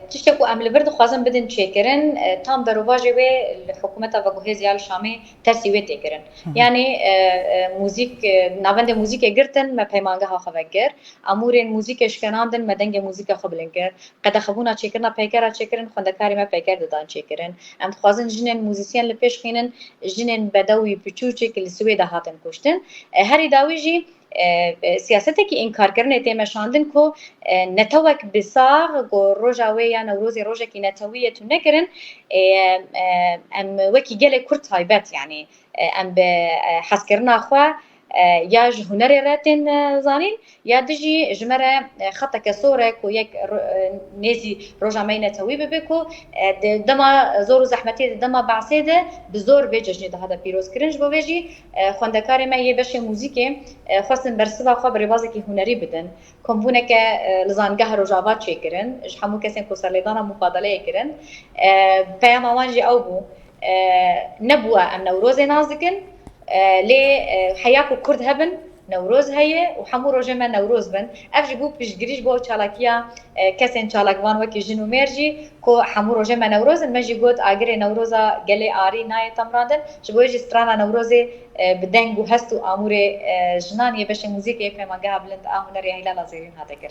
تشتكو ام لبرد خوازن بدن چیکرن تام دروواجه به حکومت و گوهزیال شامی ترسیوی تکرن یعنی موزیک نوند موزیک گرتن ما پیمانگه ها خبگر امور موزیک اشکناندن مدنگ موزیک خبلنگر قد خبونا چیکرنا پیکرا چیکرن خوندکاری ما پیکر دادن چیکرن ام خوازن جنن موزیسین لپیش خینن جنن بدوی پچوچه که لسویدا هاتن کشتن هری داویجی سیاستی که این کار کردن تیمشاندن کو نتوک بساغ گو روزاوی یا نوروز روزه کی نتویه تو نکرن ام وکی گله کرد هایبت یعنی ام به حس کردن خو یا هنری راتن زانین یا دجی جمره خطا کسوره کو یک نزی روزا مینه توی ببکو دما زور زحمتی دما بعثیده بزور بجشنی ده هذا پیروز کرنج بو بجی خوندکار ما یه بشه موزیک خاصن برسوا خو بریوازی کی هنری بدن کمپونه که لزانگاه روزاوات چیکرن همو کسین کو سرلیدانا مفاضله کرن پیام وانجی او بو نبوه ام نوروز نازکن لي حياكو كرد هبن نوروز هي وحمو روجما نوروز بن افجي بو بيش جريش بو تشالاكيا كسن تشالاكوان وكي جنو ميرجي كو حمو روجما نوروز ماجي قوت اغري نوروزا قالي اري ناي تمرادن شبوجي سترانا نوروزي بدنگو هستو امور جنان يبش موزيك يفهم قابلند هنري هيلا لازيرين هذا